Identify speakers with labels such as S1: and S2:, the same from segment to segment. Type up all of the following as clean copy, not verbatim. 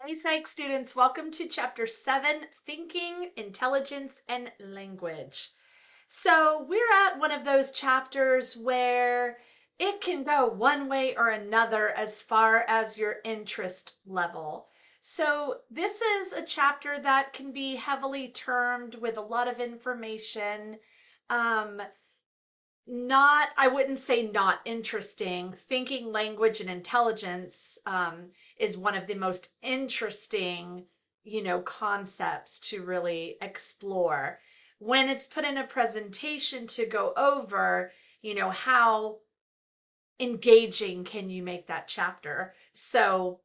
S1: Hey Psych students, welcome to Chapter 7, Thinking, Intelligence, and Language. So we're at one of those chapters where it can go one way or another as far as your interest level. So this is a chapter that can be heavily termed with a lot of information. Um, not, I wouldn't say not interesting. Thinking, language, and intelligence is one of the most interesting, concepts to really explore. When it's put in a presentation to go over, how engaging can you make that chapter? So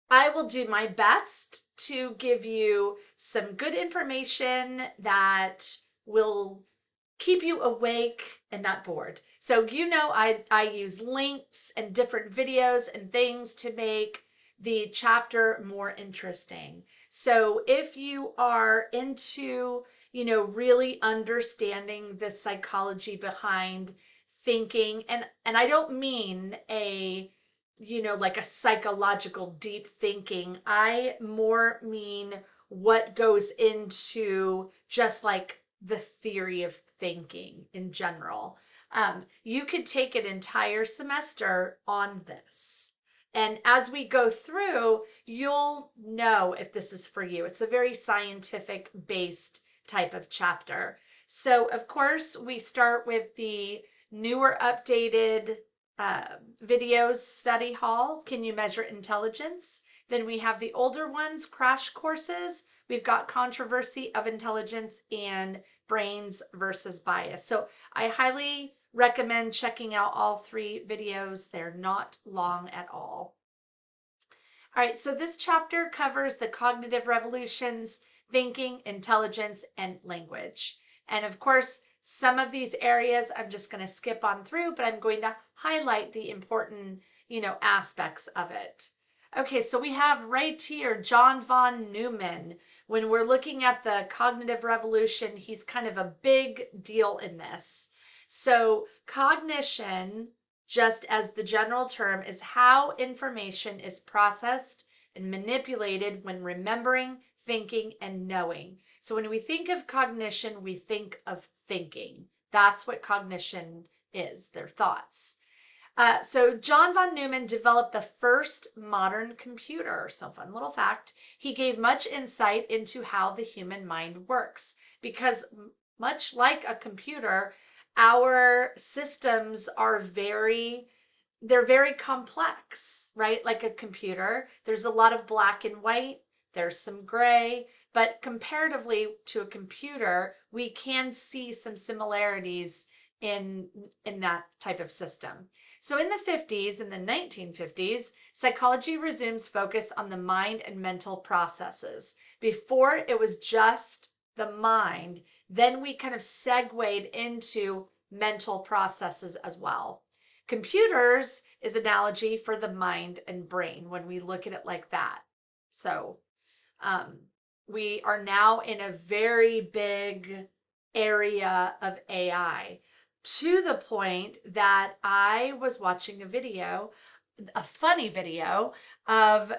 S1: I will do my best to give you some good information that will keep you awake and not bored. So I use links and different videos and things to make the chapter more interesting. So if you are into, really understanding the psychology behind thinking, and I don't mean like a psychological deep thinking. I more mean what goes into just like the theory of thinking in general. You could take an entire semester on this. And as we go through, you'll know if this is for you. It's a very scientific based type of chapter. So, of course, we start with the newer, updated uh, videos study hall. Can you measure intelligence? Then we have the older ones, crash courses. We've got controversy of intelligence and brains versus bias. So I highly recommend checking out all three videos. They're not long at all. All right, so this chapter covers the cognitive revolutions, thinking, intelligence, and language. And of course, some of these areas I'm just going to skip on through, but I'm going to highlight the important, aspects of it. Okay, so we have right here John von Neumann. When we're looking at the cognitive revolution, he's kind of a big deal in this. So, cognition, just as the general term, is how information is processed and manipulated when remembering, thinking, and knowing. So when we think of cognition, we think of thinking. That's what cognition is, their thoughts. So John von Neumann developed the first modern computer. So fun little fact. He gave much insight into how the human mind works because much like a computer, our systems are they're very complex, right? Like a computer, there's a lot of black and white, there's some gray, but comparatively to a computer, we can see some similarities in that type of system. So in the 50s, in the 1950s, psychology resumes focus on the mind and mental processes. Before it was just the mind, then we kind of segued into mental processes as well. Computers is analogy for the mind and brain when we look at it like that. So um, we are now in a very big area of AI, to the point that I was watching a video, a funny video of,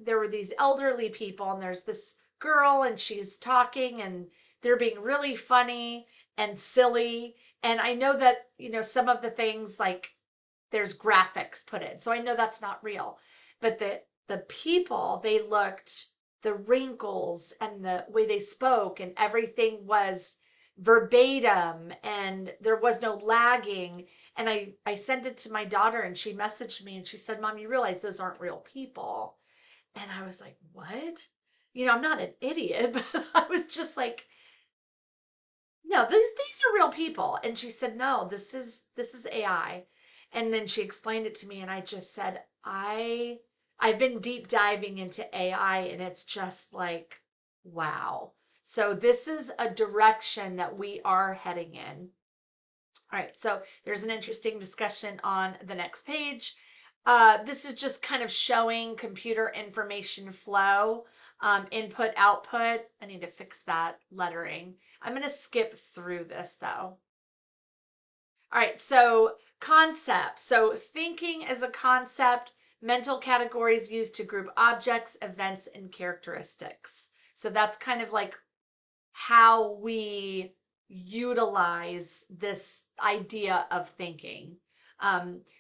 S1: there were these elderly people and there's this girl and she's talking and they're being really funny and silly. And I know that, some of the things like there's graphics put in. So I know that's not real. But the people, they looked, the wrinkles and the way they spoke and everything was verbatim and there was no lagging. And I sent it to my daughter and she messaged me and she said, Mom, you realize those aren't real people. And I was like, what? I'm not an idiot, but I was just like, no, these are real people. And she said, no, this is AI. And then she explained it to me and I just said, I've been deep diving into AI and it's just like, wow. So this is a direction that we are heading in. All right, so there's an interesting discussion on the next page. This is just kind of showing computer information flow, input, output. I need to fix that lettering. I'm going to skip through this though. All right, so concept. So thinking as a concept, mental categories used to group objects, events, and characteristics. So that's kind of like how we utilize this idea of thinking.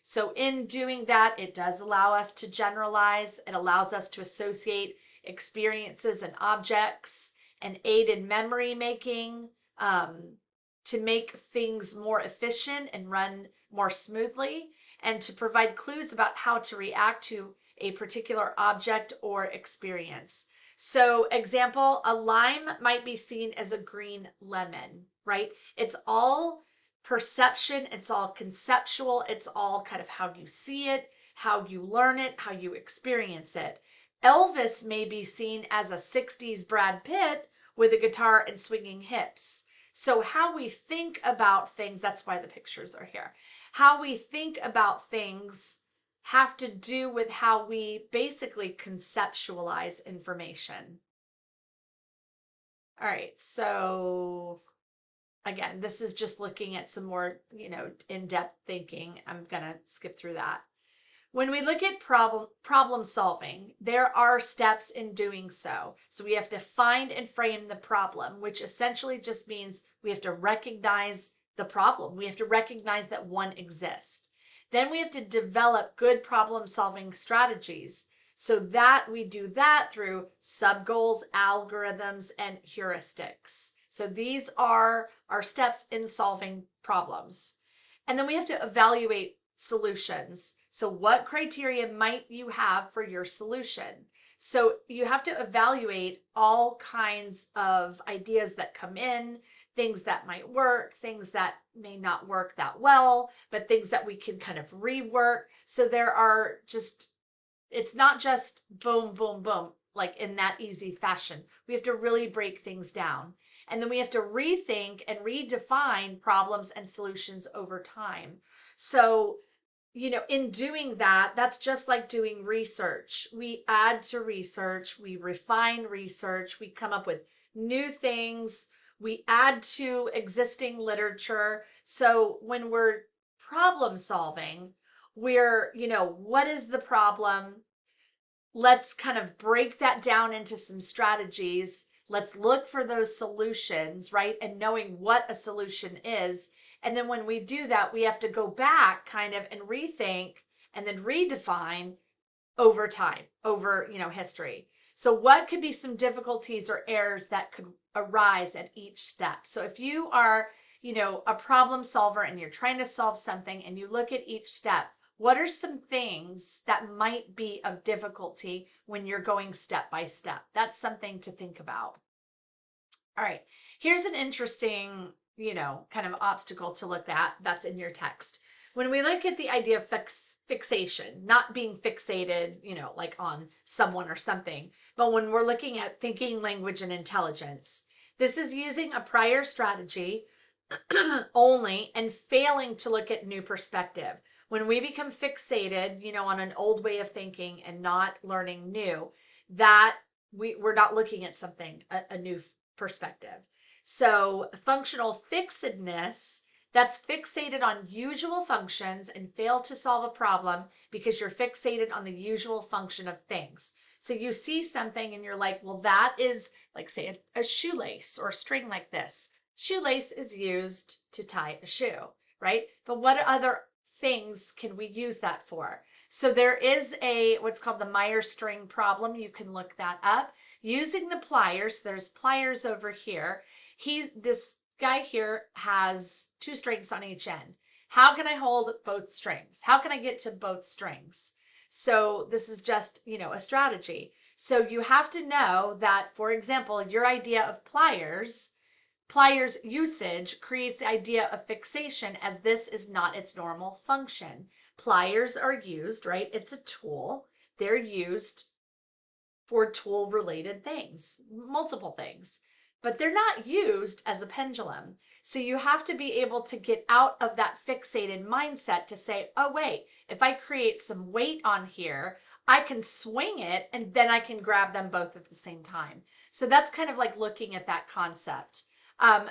S1: So in doing that, it does allow us to generalize. It allows us to associate experiences and objects and aid in memory making, to make things more efficient and run more smoothly, and to provide clues about how to react to a particular object or experience. So, example, a lime might be seen as a green lemon, right? It's all perception, it's all conceptual, it's all kind of how you see it, how you learn it, how you experience it. Elvis may be seen as a 60s Brad Pitt with a guitar and swinging hips. So, how we think about things, that's why the pictures are here. How we think about things have to do with how we basically conceptualize information. All right, so again, this is just looking at some more, in-depth thinking. I'm gonna skip through that. When we look at problem solving, there are steps in doing so. So we have to find and frame the problem, which essentially just means we have to recognize the problem. We have to recognize that one exists. Then we have to develop good problem solving strategies. So that we do that through sub goals, algorithms, and heuristics. So these are our steps in solving problems. And then we have to evaluate solutions. So what criteria might you have for your solution? So you have to evaluate all kinds of ideas that come in, things that might work, things that may not work that well, but things that we can kind of rework. So there are just, it's not just boom, boom, boom, like in that easy fashion. We have to really break things down. And then we have to rethink and redefine problems and solutions over time. So, in doing that, that's just like doing research. We add to research, we refine research, we come up with new things, we add to existing literature. So when we're problem solving, we're, what is the problem? Let's kind of break that down into some strategies. Let's look for those solutions, right? And knowing what a solution is. And then when we do that, we have to go back kind of and rethink and then redefine over time, over, history. So what could be some difficulties or errors that could arise at each step? So if you are, a problem solver and you're trying to solve something and you look at each step, what are some things that might be of difficulty when you're going step by step? That's something to think about. All right, here's an interesting, kind of obstacle to look at that's in your text. When we look at the idea of fixation, not being fixated, like on someone or something, but when we're looking at thinking, language, and intelligence, this is using a prior strategy only and failing to look at new perspective. When we become fixated, on an old way of thinking and not learning new, that we're not looking at something, a new perspective. So functional fixedness, that's fixated on usual functions and fail to solve a problem because you're fixated on the usual function of things. So you see something and you're like, well, that is like, say, a shoelace or a string like this. Shoelace is used to tie a shoe, right? But what other things can we use that for? So there is what's called the Myers-String problem. You can look that up. Using the pliers, there's pliers over here. This guy here has two strings on each end. How can I hold both strings? How can I get to both strings? So this is just, a strategy. So you have to know that, for example, your idea of pliers usage creates the idea of fixation as this is not its normal function. Pliers are used, right? It's a tool. They're used for tool related things, multiple things, but they're not used as a pendulum. So you have to be able to get out of that fixated mindset to say, oh, wait, if I create some weight on here, I can swing it and then I can grab them both at the same time. So that's kind of like looking at that concept.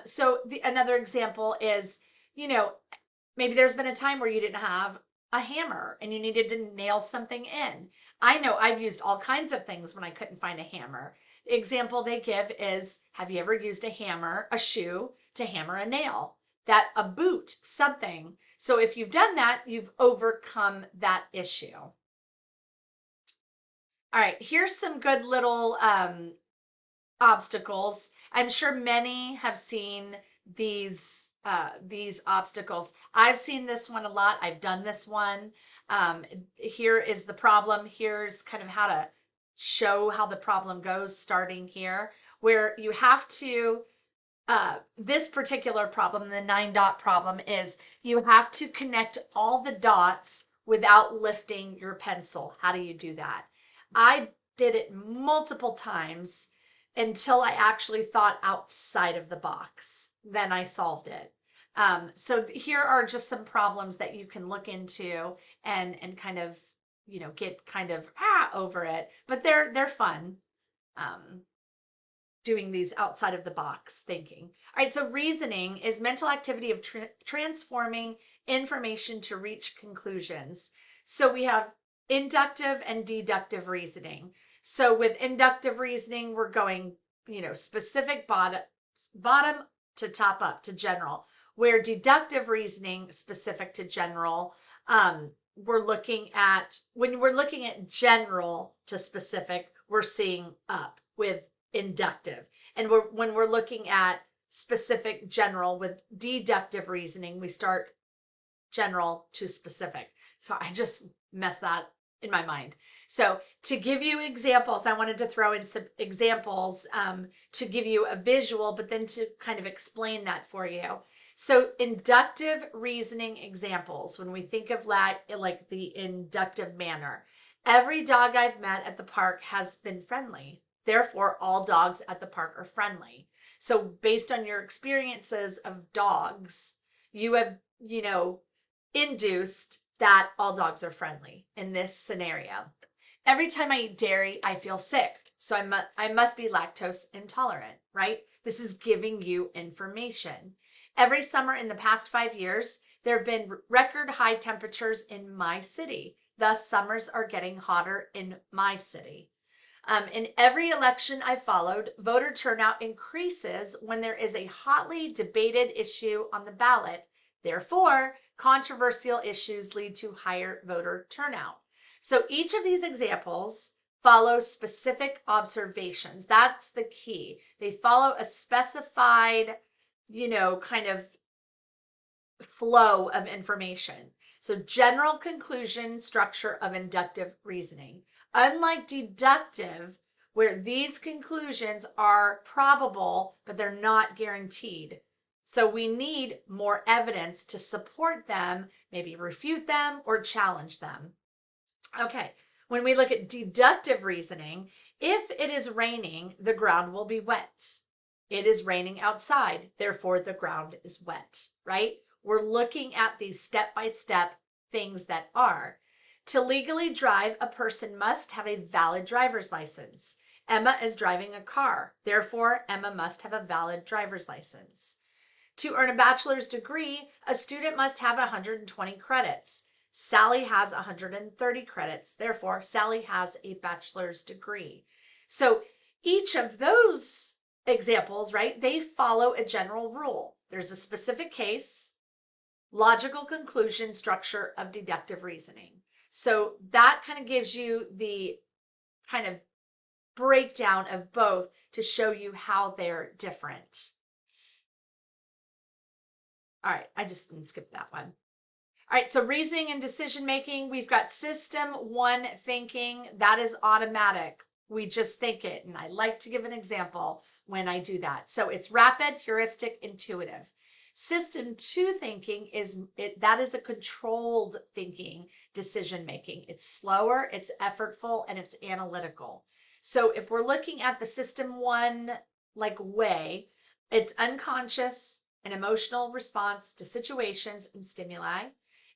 S1: So another example is, maybe there's been a time where you didn't have a hammer and you needed to nail something in. I know I've used all kinds of things when I couldn't find a hammer. The example they give is, have you ever used a hammer, a shoe, to hammer a nail? That a boot, something. So if you've done that, you've overcome that issue. All right, here's some good little obstacles. I'm sure many have seen these obstacles. I've seen this one a lot. I've done this one. Here is the problem. Here's kind of how to show how the problem goes, starting here, where you have to this particular problem, the 9-dot problem, is you have to connect all the dots without lifting your pencil. How do you do that? I did it multiple times until I actually thought outside of the box. Then I solved it. So here are just some problems that you can look into and kind of, get kind of over it. But they're fun. Doing these outside of the box thinking. All right, so reasoning is mental activity of transforming information to reach conclusions. So we have inductive and deductive reasoning. So with inductive reasoning, we're going, specific bottom to top up to general. Where deductive reasoning, specific to general, we're looking at, when we're looking at general to specific, we're seeing up with inductive. And when we're looking at specific general with deductive reasoning, we start general to specific. So I just messed that in my mind. So to give you examples, I wanted to throw in some examples to give you a visual, but then to kind of explain that for you. So inductive reasoning examples, when we think of that like the inductive manner, every dog I've met at the park has been friendly. Therefore, all dogs at the park are friendly. So based on your experiences of dogs, you have, induced that all dogs are friendly in this scenario. Every time I eat dairy, I feel sick. So I must be lactose intolerant, right? This is giving you information. Every summer in the past 5 years, there have been record high temperatures in my city. Thus, summers are getting hotter in my city. In every election I followed, voter turnout increases when there is a hotly debated issue on the ballot. Therefore, controversial issues lead to higher voter turnout. So each of these examples follows specific observations. That's the key. They follow a specified, kind of flow of information. So general conclusion structure of inductive reasoning. Unlike deductive, where these conclusions are probable, but they're not guaranteed. So we need more evidence to support them, maybe refute them or challenge them. Okay, when we look at deductive reasoning, if it is raining, the ground will be wet. It is raining outside, therefore the ground is wet, right? We're looking at these step-by-step things that are. To legally drive, a person must have a valid driver's license. Emma is driving a car. Therefore, Emma must have a valid driver's license. To earn a bachelor's degree, a student must have 120 credits. Sally has 130 credits. Therefore, Sally has a bachelor's degree. So each of those examples, right, they follow a general rule. There's a specific case, logical conclusion structure of deductive reasoning. So that kind of gives you the kind of breakdown of both to show you how they're different. All right, I just skipped that one. All right, so reasoning and decision making, we've got system one thinking. That is automatic. We just think it. And I like to give an example when I do that. So it's rapid, heuristic, intuitive. System two thinking that is a controlled thinking, decision making. It's slower, it's effortful, and it's analytical. So if we're looking at the system one way, it's unconscious, an emotional response to situations and stimuli.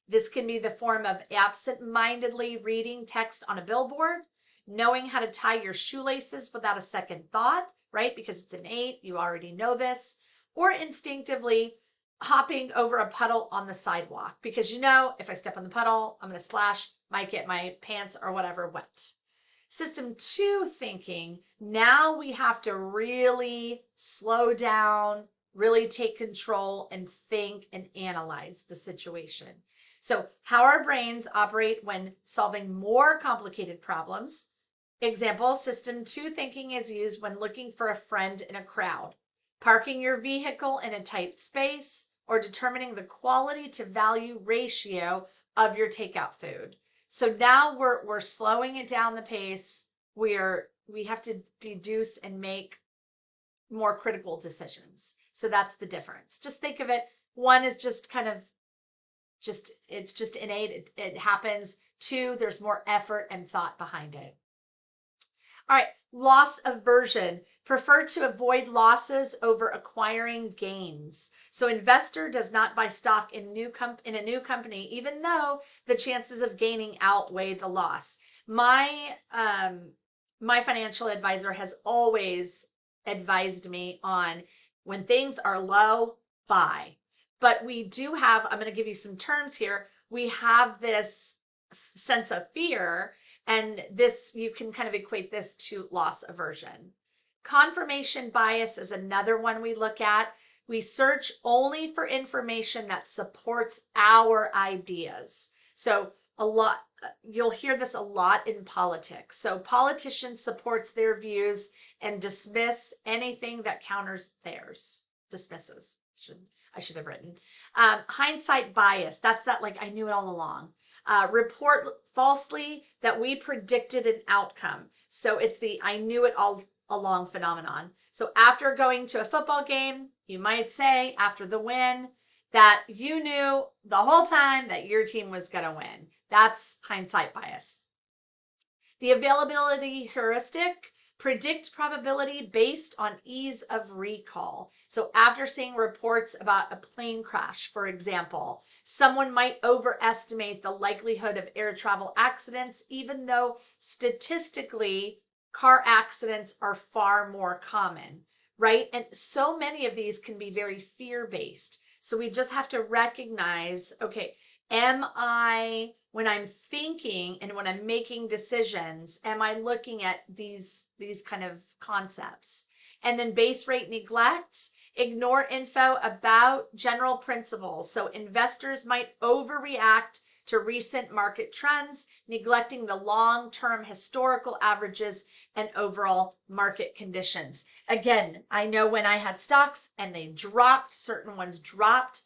S1: This can be the form of absent-mindedly reading text on a billboard, knowing how to tie your shoelaces without a second thought, right? Because it's innate, you already know this, or instinctively hopping over a puddle on the sidewalk because you know if I step on the puddle, I'm going to splash, might get my pants or whatever wet. System 2 thinking, now we have to really slow down, really take control and think and analyze the situation. So, how our brains operate when solving more complicated problems. Example, System 2 thinking is used when looking for a friend in a crowd, parking your vehicle in a tight space, or determining the quality to value ratio of your takeout food. So now we're slowing it down the pace. We have to deduce and make more critical decisions. So that's the difference. Just think of it. One is just kind of it's just innate. It happens. Two, there's more effort and thought behind it. All right, loss aversion. Prefer to avoid losses over acquiring gains. So investor does not buy stock in a new company, even though the chances of gaining outweigh the loss. My financial advisor has always advised me on when things are low, buy. But we do have, I'm going to give you some terms here. We have this sense of fear, and this, you can kind of equate this to loss aversion. Confirmation bias is another one we look at. We search only for information that supports our ideas. So you'll hear this a lot in politics. So politicians supports their views and dismiss anything that counters theirs. Dismisses. I should have written. Hindsight bias. That's that, like, I knew it all along. Report falsely that we predicted an outcome. So it's the I knew it all along phenomenon. So after going to a football game, you might say after the win that you knew the whole time that your team was going to win. That's hindsight bias. The availability heuristic, predict probability based on ease of recall. So after seeing reports about a plane crash, for example, someone might overestimate the likelihood of air travel accidents, even though statistically car accidents are far more common, right? And so many of these can be very fear-based. So we just have to recognize, okay, when I'm thinking and when I'm making decisions, am I looking at these kind of concepts? And then base rate neglect, ignore info about general principles. So investors might overreact to recent market trends, neglecting the long-term historical averages and overall market conditions. Again, I know when I had stocks and they dropped, certain ones dropped,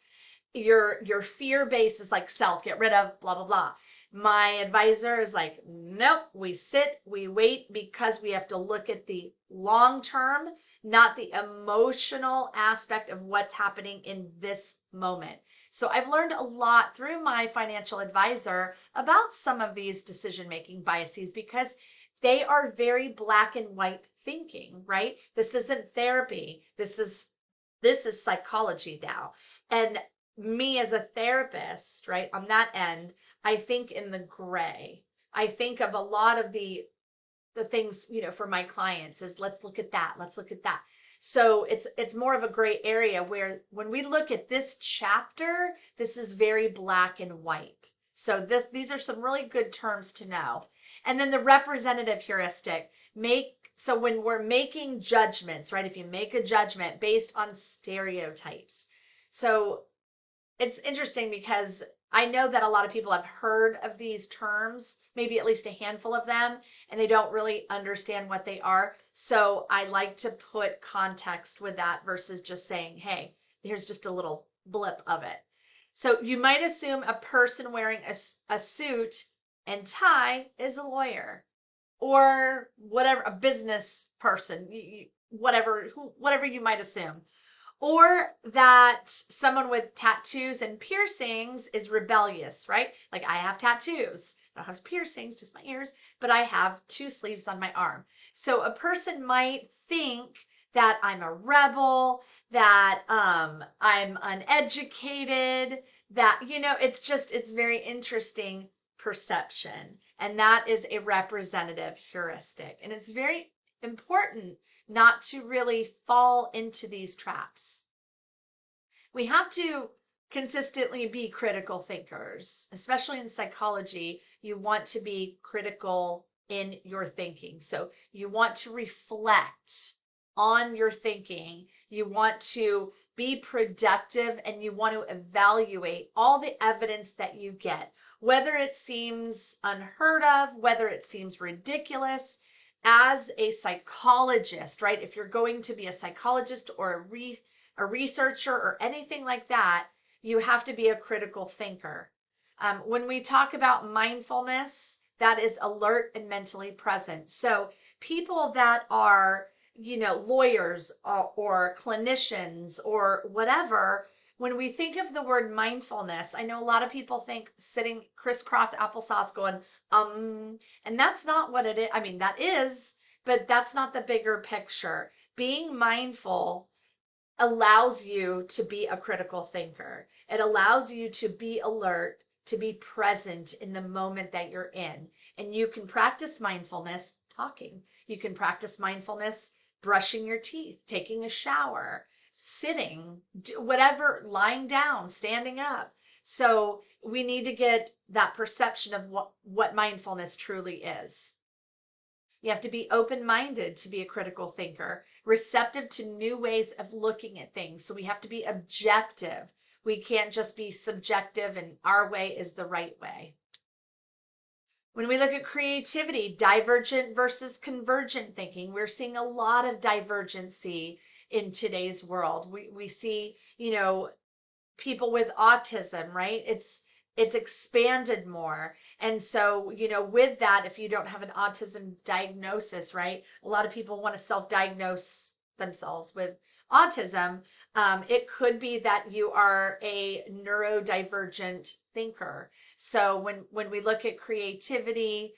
S1: your fear base is like self, get rid of blah blah blah. My advisor is like, nope, we sit, we wait, because we have to look at the long term, not the emotional aspect of what's happening in this moment. So I've learned a lot through my financial advisor about some of these decision making biases, because they are very black and white thinking, right? This isn't therapy. This is psychology now. And me as a therapist, right, on that end, I think in the gray. I think of a lot of the things, for my clients is, let's look at that, let's look at that. So it's more of a gray area where when we look at this chapter, this is very black and white. So these are some really good terms to know. And then the representative heuristic, so when we're making judgments, right, if you make a judgment based on stereotypes. So it's interesting because I know that a lot of people have heard of these terms, maybe at least a handful of them, and they don't really understand what they are. So I like to put context with that versus just saying, hey, here's just a little blip of it. So you might assume a person wearing a suit and tie is a lawyer, or whatever, a business person, whatever you might assume. Or that someone with tattoos and piercings is rebellious, right? Like, I have tattoos. I don't have piercings, just my ears, but I have 2 sleeves on my arm. So a person might think that I'm a rebel, that I'm uneducated, that, it's very interesting perception. And that is a representative heuristic. And it's very important not to really fall into these traps. We have to consistently be critical thinkers, especially in psychology. You want to be critical in your thinking. So you want to reflect on your thinking. You want to be productive and you want to evaluate all the evidence that you get, whether it seems unheard of, whether it seems ridiculous. As a psychologist, right? If you're going to be a psychologist or a researcher or anything like that, you have to be a critical thinker. When we talk about mindfulness, that is alert and mentally present. So people that are, lawyers or clinicians or whatever, when we think of the word mindfulness, I know a lot of people think sitting crisscross applesauce going, and that's not what it is. I mean, that is, but that's not the bigger picture. Being mindful allows you to be a critical thinker. It allows you to be alert, to be present in the moment that you're in. And you can practice mindfulness talking. You can practice mindfulness brushing your teeth, taking a shower, sitting, whatever, lying down, standing up. So we need to get that perception of what mindfulness truly is. You have to be open minded to be a critical thinker, receptive to new ways of looking at things. So we have to be objective. We can't just be subjective and our way is the right way. When we look at creativity, divergent versus convergent thinking, we're seeing a lot of divergency in today's world. We see, people with autism, right? It's expanded more. And so, with that, if you don't have an autism diagnosis, right? A lot of people want to self-diagnose themselves with autism. It could be that you are a neurodivergent thinker. So when we look at creativity,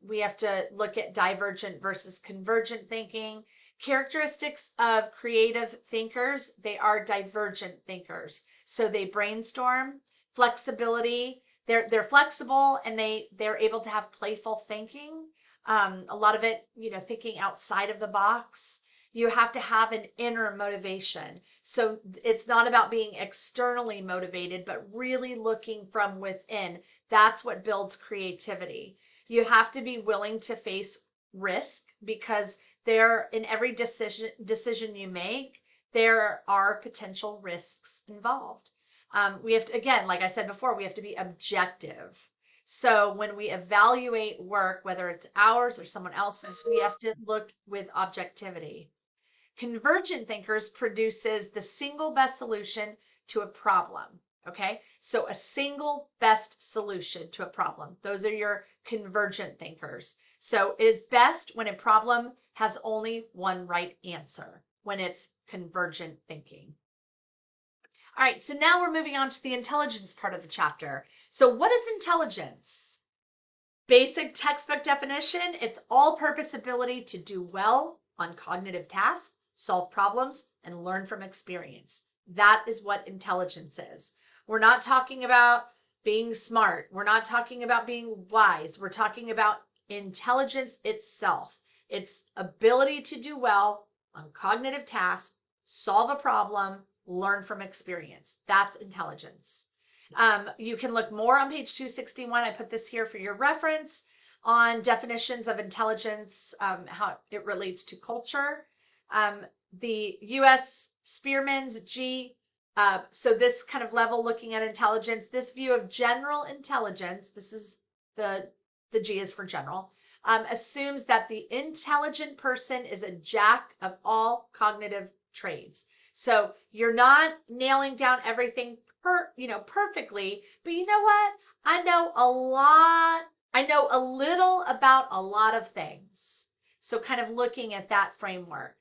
S1: we have to look at divergent versus convergent thinking. Characteristics of creative thinkers, they are divergent thinkers. So they brainstorm, flexibility, they're flexible and they're able to have playful thinking. A lot of it, thinking outside of the box. You have to have an inner motivation. So it's not about being externally motivated, but really looking from within. That's what builds creativity. You have to be willing to face risk because there in every decision you make, there are potential risks involved. We have to, again, like I said before, we have to be objective. So when we evaluate work, whether it's ours or someone else's, we have to look with objectivity. Convergent thinkers produces the single best solution to a problem. Okay, so a single best solution to a problem. Those are your convergent thinkers. So it is best when a problem has only one right answer, when it's convergent thinking. All right, so now we're moving on to the intelligence part of the chapter. So what is intelligence? Basic textbook definition, it's all-purpose ability to do well on cognitive tasks, solve problems, and learn from experience. That is what intelligence is. We're not talking about being smart. We're not talking about being wise. We're talking about intelligence itself. Its ability to do well on cognitive tasks, solve a problem, learn from experience. That's intelligence. You can look more on page 261. I put this here for your reference on definitions of intelligence, how it relates to culture. The U.S. Spearman's G. So this kind of level looking at intelligence, this view of general intelligence, this is the G is for general, assumes that the intelligent person is a jack of all cognitive trades. So you're not nailing down everything perfectly, but you know what? I know a lot. I know a little about a lot of things. So kind of looking at that framework.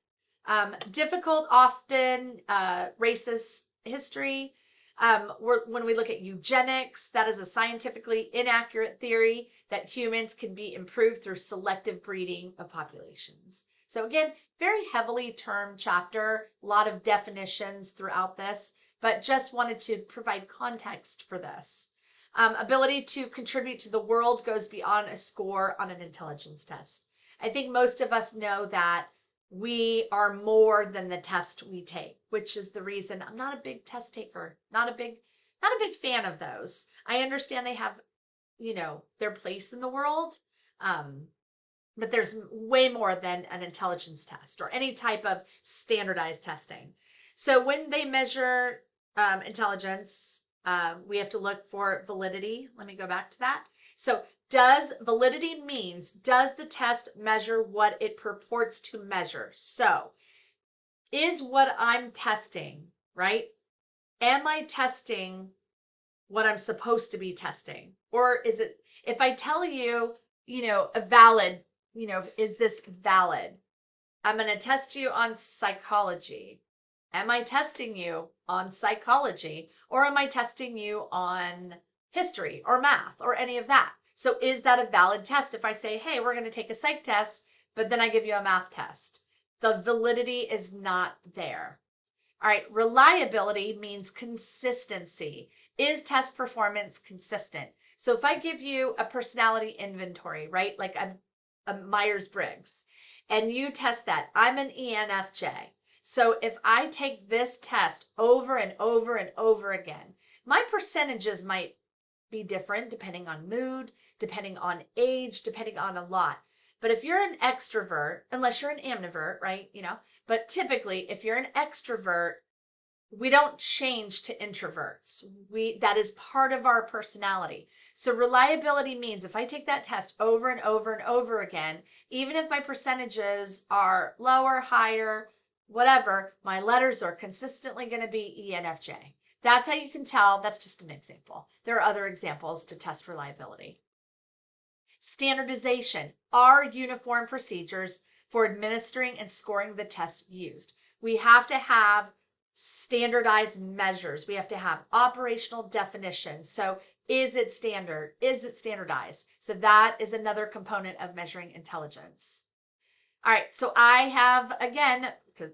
S1: Difficult, often racist history. When we look at eugenics, that is a scientifically inaccurate theory that humans can be improved through selective breeding of populations. So again, very heavily termed chapter, a lot of definitions throughout this, but just wanted to provide context for this. Ability to contribute to the world goes beyond a score on an intelligence test. I think most of us know that we are more than the test we take, which is the reason I'm not a big test taker, not a big fan of those. I understand they have, their place in the world. But there's way more than an intelligence test or any type of standardized testing. So when they measure intelligence, we have to look for validity. Let me go back to that. So validity means, does the test measure what it purports to measure? So is what I'm testing, right? Am I testing what I'm supposed to be testing? Or is it, if I tell you, a valid, is this valid? I'm going to test you on psychology. Am I testing you on psychology, or am I testing you on history or math or any of that? So is that a valid test if I say, hey, we're going to take a psych test, but then I give you a math test? The validity is not there. All right, reliability means consistency. Is test performance consistent? So if I give you a personality inventory, right, like a Myers-Briggs, and you test that, I'm an ENFJ. So if I take this test over and over and over again, my percentages might be different depending on mood, depending on age, depending on a lot. But if you're an extrovert, unless you're an ambivert, right? But typically if you're an extrovert, we don't change to introverts. That is part of our personality. So reliability means if I take that test over and over and over again, even if my percentages are lower, higher, whatever, my letters are consistently going to be ENFJ. That's how you can tell. That's just an example. There are other examples to test reliability. Standardization are uniform procedures for administering and scoring the test used. We have to have standardized measures. We have to have operational definitions. So is it standard? Is it standardized? So that is another component of measuring intelligence. All right, so I have, again,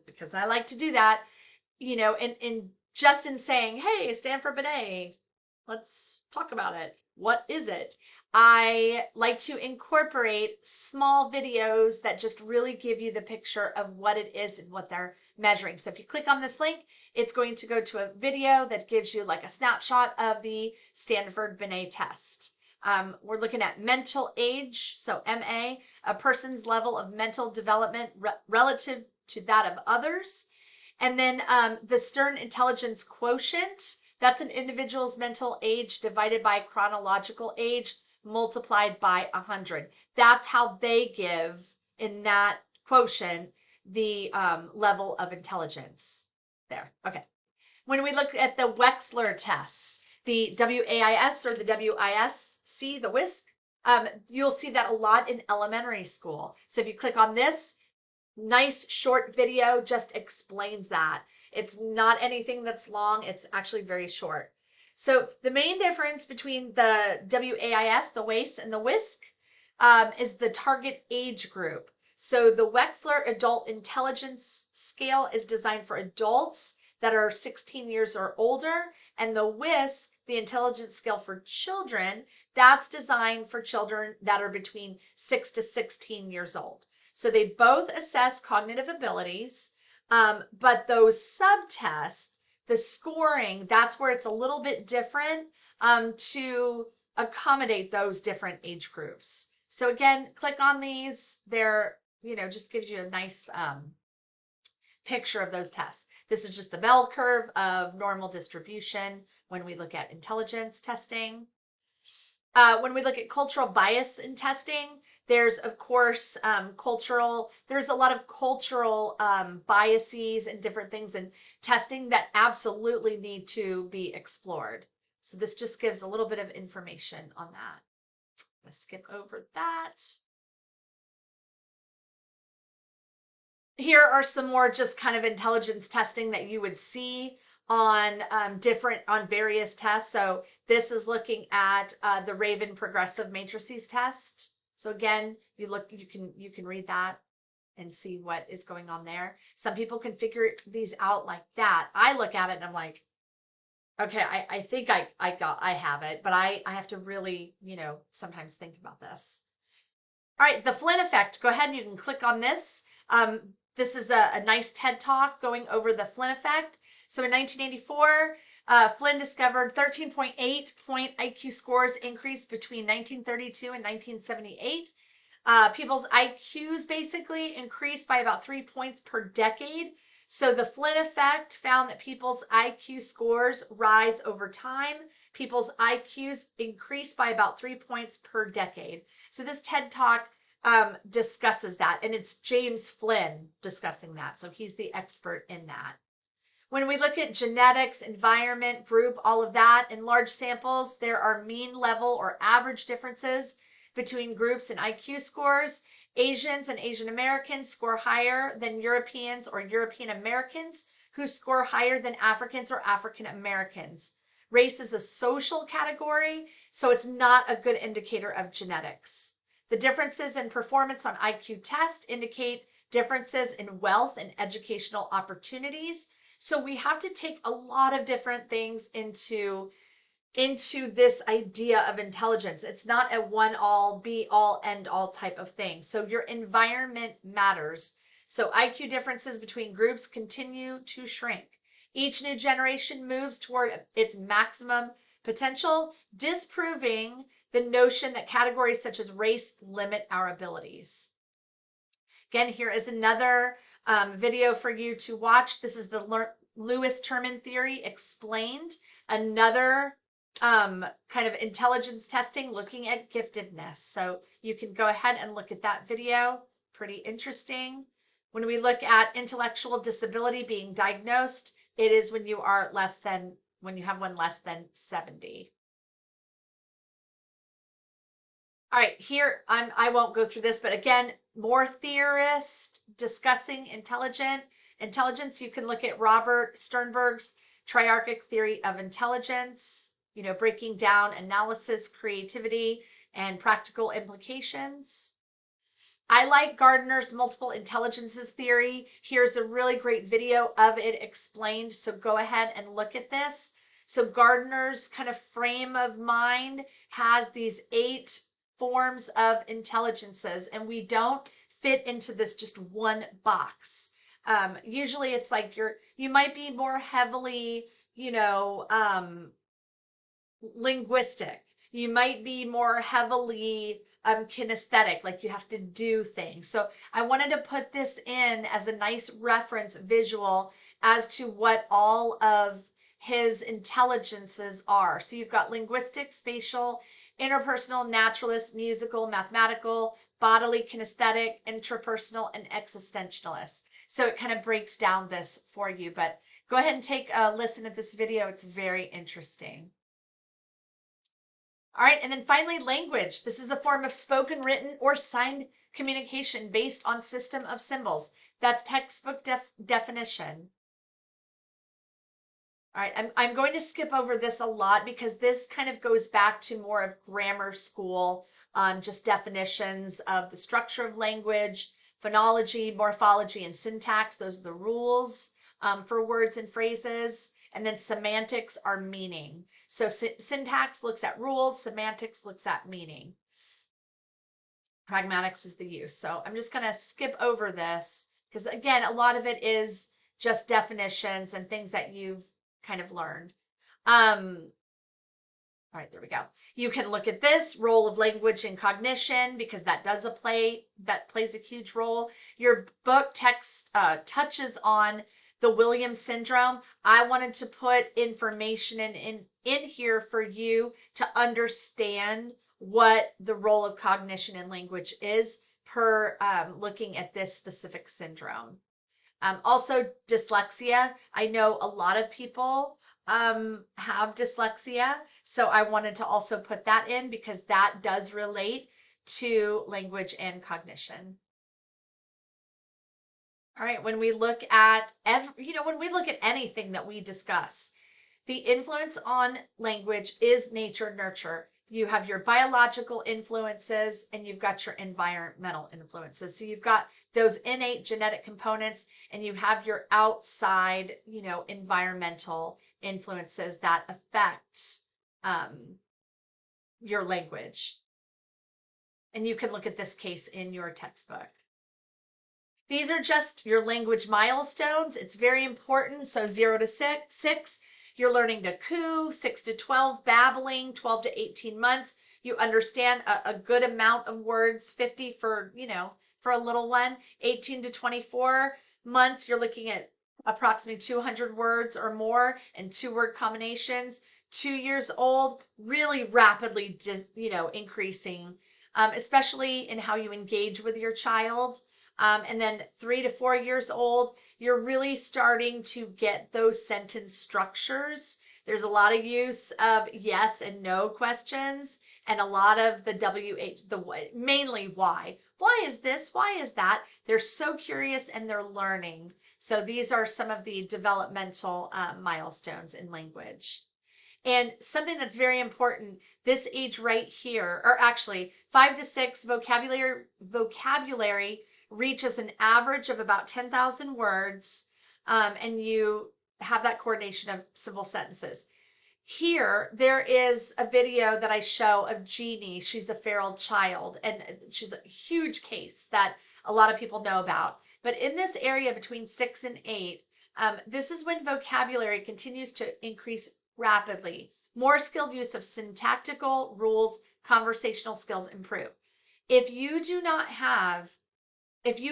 S1: because I like to do that, in just in saying, hey, Stanford Binet, let's talk about it. What is it? I like to incorporate small videos that just really give you the picture of what it is and what they're measuring. So if you click on this link, it's going to go to a video that gives you like a snapshot of the Stanford Binet test. We're looking at mental age, so MA, a person's level of mental development relative to that of others. And then the Stern Intelligence Quotient, that's an individual's mental age divided by chronological age multiplied by 100. That's how they give in that quotient the level of intelligence there. Okay. When we look at the Wechsler tests, the WAIS or the WISC, the WISC, you'll see that a lot in elementary school. So if you click on this, nice short video just explains that. It's not anything that's long. It's actually very short. So the main difference between the WAIS, the WAIS, and the WISC is the target age group. So the Wechsler Adult Intelligence Scale is designed for adults that are 16 years or older, and the WISC, the Intelligence Scale for Children, that's designed for children that are between 6 to 16 years old. So they both assess cognitive abilities, but those subtests, the scoring, that's where it's a little bit different to accommodate those different age groups. So again, click on these. They're, just gives you a nice picture of those tests. This is just the bell curve of normal distribution when we look at intelligence testing. When we look at cultural bias in testing, there's, of course, there's a lot of cultural biases and different things in testing that absolutely need to be explored. So this just gives a little bit of information on that. I'm going to skip over that. Here are some more just kind of intelligence testing that you would see on various tests. So this is looking at the Raven Progressive Matrices test. So again, you can read that and see what is going on there. Some people can figure these out like that. I look at it and I'm like, okay, I think I have it, but I have to really, sometimes think about this. All right, the Flynn effect. Go ahead and you can click on this. This is a nice TED Talk going over the Flynn effect. So in 1984, Flynn discovered 13.8 point IQ scores increased between 1932 and 1978. People's IQs basically increased by about 3 points per decade. So the Flynn effect found that people's IQ scores rise over time. People's IQs increase by about 3 points per decade. So this TED Talk discusses that, and it's James Flynn discussing that. So he's the expert in that. When we look at genetics, environment, group, all of that, in large samples, there are mean level or average differences between groups and IQ scores. Asians and Asian Americans score higher than Europeans or European Americans, who score higher than Africans or African Americans. Race is a social category, so it's not a good indicator of genetics. The differences in performance on IQ tests indicate differences in wealth and educational opportunities. So we have to take a lot of different things into this idea of intelligence. It's not a one all, be all, end all type of thing. So your environment matters. So IQ differences between groups continue to shrink. Each new generation moves toward its maximum potential, disproving the notion that categories such as race limit our abilities. Again, here is another video for you to watch. This is the Lewis-Terman theory explained. Another kind of intelligence testing looking at giftedness. So you can go ahead and look at that video. Pretty interesting. When we look at intellectual disability being diagnosed, it is when you have one less than 70. All right, here I won't go through this, but again, more theorists discussing intelligence. You can look at Robert Sternberg's triarchic theory of intelligence, breaking down analysis, creativity, and practical implications. I like Gardner's multiple intelligences theory. Here's a really great video of it explained, so go ahead and look at this. So Gardner's kind of frame of mind has these 8 forms of intelligences, and we don't fit into this just one box. Usually it's like you might be more heavily, linguistic. You might be more heavily kinesthetic, like you have to do things. So I wanted to put this in as a nice reference visual as to what all of his intelligences are. So you've got linguistic, spatial, interpersonal, naturalist, musical, mathematical, bodily, kinesthetic, intrapersonal, and existentialist. So it kind of breaks down this for you, but go ahead and take a listen at this video. It's very interesting. All right, and then finally, language. This is a form of spoken, written, or signed communication based on system of symbols. That's textbook definition. All right, I'm going to skip over this a lot because this kind of goes back to more of grammar school, just definitions of the structure of language, phonology, morphology, and syntax. Those are the rules for words and phrases. And then semantics are meaning. So syntax looks at rules, semantics looks at meaning. Pragmatics is the use. So I'm just going to skip over this because, again, a lot of it is just definitions and things that you've kind of learned. All right, there we go. You can look at this role of language in cognition because that plays a huge role. Your book text touches on the Williams syndrome. I wanted to put information in here for you to understand what the role of cognition in language is per looking at this specific syndrome. Also, dyslexia. I know a lot of people have dyslexia, so I wanted to also put that in because that does relate to language and cognition. All right, when we look at when we look at anything that we discuss, the influence on language is nature nurture. You have your biological influences and you've got your environmental influences. So you've got those innate genetic components and you have your outside, environmental influences that affect your language. And you can look at this case in your textbook. These are just your language milestones. It's very important. So 0 to 6, you're learning to coo, 6 to 12, babbling, 12 to 18 months. You understand a good amount of words, 50 for, for a little one. 18 to 24 months, you're looking at approximately 200 words or more and 2-word combinations. 2 years old, really rapidly just, increasing, especially in how you engage with your child. And then 3 to 4 years old, you're really starting to get those sentence structures. There's a lot of use of yes and no questions and a lot of the mainly why. Why is this? Why is that? They're so curious and they're learning. So these are some of the developmental milestones in language. And something that's very important, this age right here, or actually 5 to 6, vocabulary reaches an average of about 10,000 words, and you have that coordination of simple sentences. Here, there is a video that I show of Jeannie. She's a feral child, and she's a huge case that a lot of people know about. But in this area between 6 and 8, this is when vocabulary continues to increase rapidly. More skilled use of syntactical rules, conversational skills improve. If you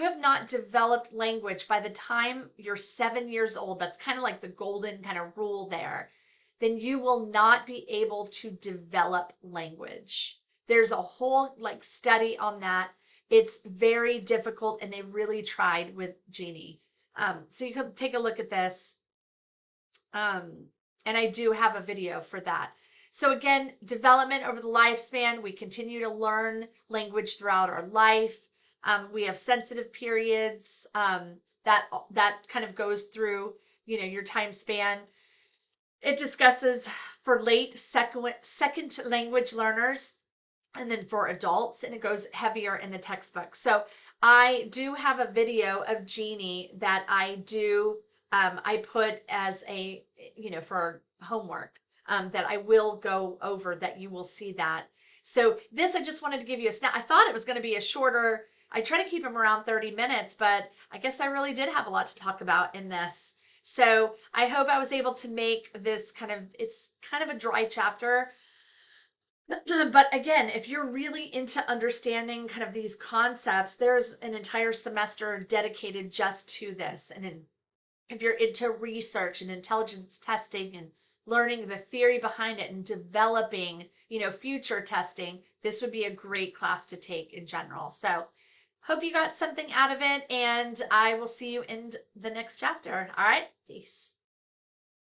S1: have not developed language by the time you're 7 years old, that's kind of like the golden kind of rule there, then you will not be able to develop language. There's a whole study on that. It's very difficult, and they really tried with Jeannie. So you can take a look at this. And I do have a video for that. So again, development over the lifespan, we continue to learn language throughout our life. We have sensitive periods that kind of goes through, your time span. It discusses for late second language learners and then for adults, and it goes heavier in the textbook. So I do have a video of Jeannie that I put as a, for homework, that I will go over, that you will see that. So this, I just wanted to give you a snap. I thought it was going to be a shorter, I try to keep them around 30 minutes, but I guess I really did have a lot to talk about in this. So I hope I was able to make this it's kind of a dry chapter. But again, if you're really into understanding kind of these concepts, there's an entire semester dedicated just to this. And if you're into research and intelligence testing and learning the theory behind it and developing, future testing, this would be a great class to take in general. So hope you got something out of it, and I will see you in the next chapter. All right, peace.